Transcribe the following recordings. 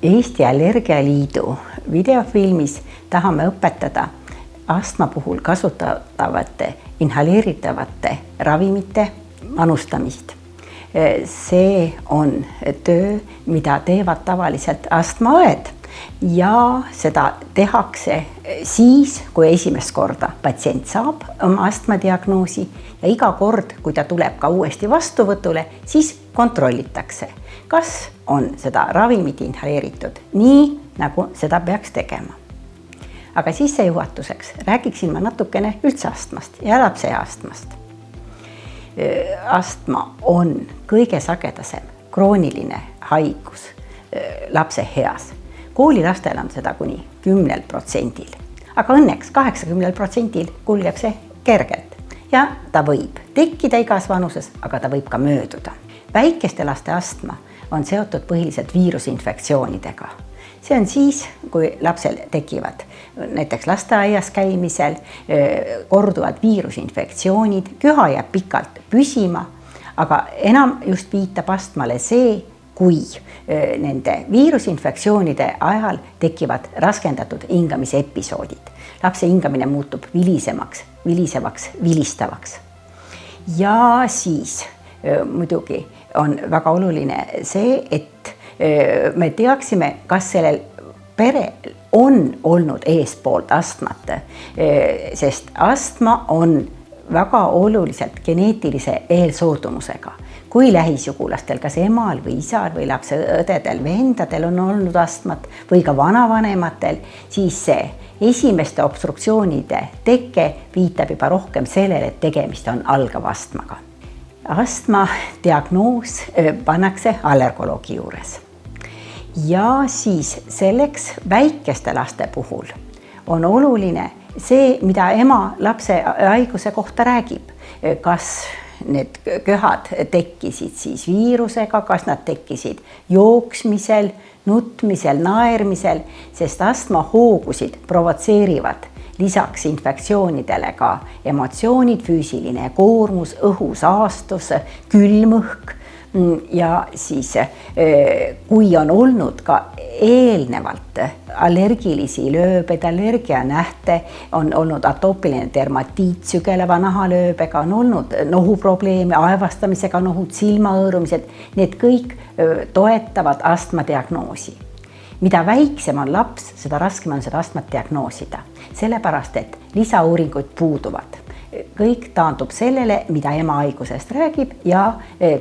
Eesti Allergialiidu videofilmis tahame õpetada astma puhul kasutatavate inhaleeritavate ravimite manustamist. See on töö, mida teevad tavaliselt astmaõed ja seda tehakse siis, kui esimest korda patsient saab oma astmadiagnoosi ja iga kord, kui ta tuleb ka uuesti vastuvõtule, siis kontrollitakse, kas on seda ravimit inhaleeritud nii, nagu seda peaks tegema. Aga sissejuhatuseks räägiksin ma natukene üldse astmast ja lapse astmast. Astma on kõige sagedasem krooniline haigus lapse eas. Koolilastel on seda kuni 10%, aga õnneks 80% kulgeb see kergelt ja ta võib tekkida igas vanuses, aga ta võib ka mööduda. Väikeste laste astma on seotud põhiliselt viirusinfektsioonidega. See on siis, kui lapsel tekivad näiteks lasteaias käimisel korduvad viirusinfektsioonid, köha jääb pikalt püsima, aga enam just viitab astmale see, kui nende viirusinfektsioonide ajal tekivad raskendatud hingamisepisoodid. Lapse hingamine muutub vilisevaks, vilistavaks. Ja siis muidugi on väga oluline see, et me teaksime, kas sellel perel on olnud eespoolt astmat, sest astma on väga oluliselt geneetilise eelsoodumusega. Kui lähisugulastel, kas emal või isal või lapse õdedel, vendadel on olnud astmat või ka vanavanematel, siis see esimeste obstruktsioonide teke viitab juba rohkem sellele, et tegemist on algava astmaga. Astma diagnoos pannakse allergoloogi juures. Ja siis selleks väikeste laste puhul on oluline see, mida ema lapse haiguse kohta räägib. Kas need köhad tekkisid siis viirusega, kas nad tekkisid jooksmisel, nutmisel, naermisel, sest astma hoogusid provotseerivad lisaks infektsioonidele ka emotsioonid, füüsiline koormus, õhusaastus, külm õhk. Ja siis, kui on olnud ka eelnevalt allergilisi lööbed, allergianähte, on olnud atoopiline dermatiit sügeleva nahalööbega, on olnud nohuprobleeme, aevastamisega nohud, silmaõõrumised, need kõik toetavad astmadiagnoosi. Mida väiksem on laps, seda raskem on seda astmat diagnoosida, sellepärast et lisauuringud puuduvad. Kõik taandub sellele, mida ema haigusest räägib ja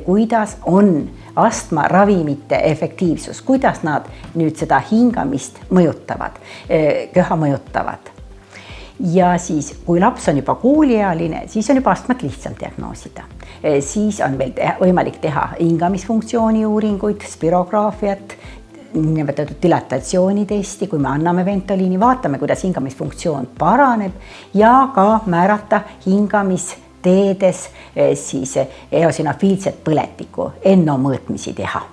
kuidas on astma ravimite efektiivsus, kuidas nad nüüd seda hingamist mõjutavad, köha mõjutavad. Ja siis, kui laps on juba kooliealine, siis on juba astmat lihtsam diagnoosida. Siis on veel võimalik teha hingamisfunktsiooni uuringuid, spirograafiat, nimetatud dilatatsioonitesti, kui me anname Ventoliini, vaatame, kuidas hingamisfunktsioon paraneb ja ka määrata hingamisteedes siis eosinofiilset põletikku, NO mõõtmisi teha.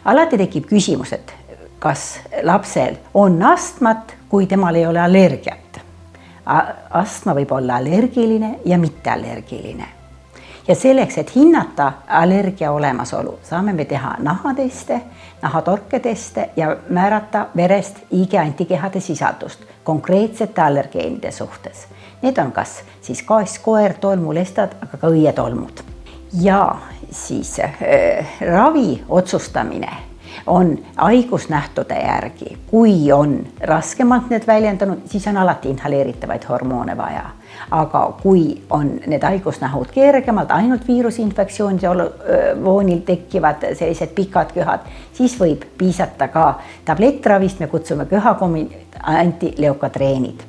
Alati tekib küsimus, et kas lapsel on astmat, kui temal ei ole allergiat. Astma võib olla allergiline ja mitteallergiline. Ja selleks, et hinnata allergia olemasolu, saame me teha nahateste, nahatorkedeste ja määrata verest IG-antikehade sisaldust konkreetsete allergeenide suhtes. Need on kas siis kaaskoer, tolmulestad, aga ka õietolmud. Ja siis ravi otsustamine on haigusnähtude järgi. Kui on raskemalt need väljendunud, siis on alati inhaleeritavaid hormoone vaja. Aga kui on need haigusnähud kergemalt, ainult viirusinfektsioonide voonil tekivad sellised pikad köhad, siis võib piisata ka tablettravist, me kutsume köhakomid antileukadreenid.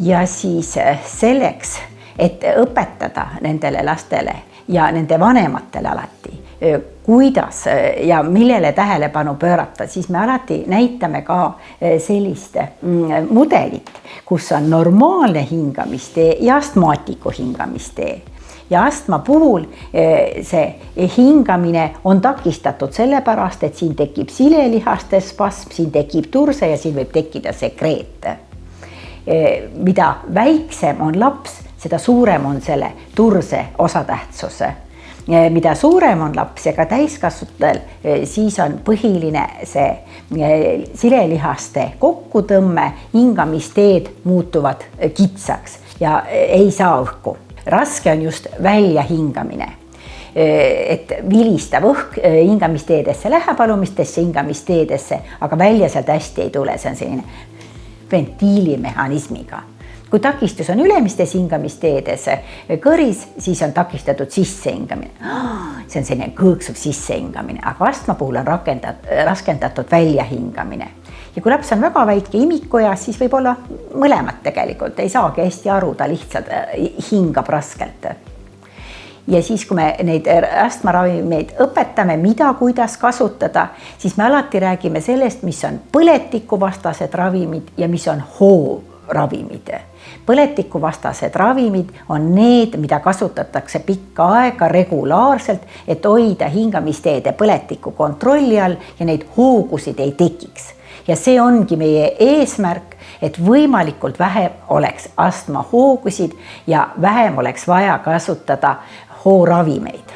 Ja siis selleks, et õpetada nendele lastele ja nende vanematele alati, kuidas ja millele tähelepanu pöörata, siis me alati näitame ka sellist mudelit, kus on normaalne hingamistee ja astmaatiku hingamistee. Ja astma puhul see hingamine on takistatud sellepärast, et siin tekib silelihaste spasm, siin tekib turse ja siin võib tekkida sekreet. Mida väiksem on laps, seda suurem on selle turse osatähtsuse. mida suurem on laps ja ka täiskasvanutel, siis on põhiline see silelihaste kokkutõmme, hingamisteed muutuvad kitsaks ja ei saa õhku. Raske on just väljahingamine, et vilistav õhk hingamisteedesse läheb, alumistesse hingamisteedesse, aga välja sealt hästi ei tule, see on selline ventiilimehhanismiga. Kui takistus on ülemistes hingamisteedes kõris, siis on takistatud sissehingamine. See on selline kõõksuv sissehingamine, aga astma puhul on raskendatud väljahingamine. Ja kui laps on väga väike imikujas, siis võib olla mõlemad tegelikult, ei saagi hästi aru, ta lihtsalt hingab raskelt. Ja siis, kui me neid astmaravimeid õpetame, mida, kuidas kasutada, siis me alati räägime sellest, mis on põletikuvastased ravimid ja mis on hoovravimid. Põletikuvastased ravimid on need, mida kasutatakse pikka aega regulaarselt, et hoida hingamisteede põletiku kontrolli all ja neid hoogusid ei tekiks. Ja see ongi meie eesmärk, et võimalikult vähem oleks astma hoogusid ja vähem oleks vaja kasutada hoovravimeid.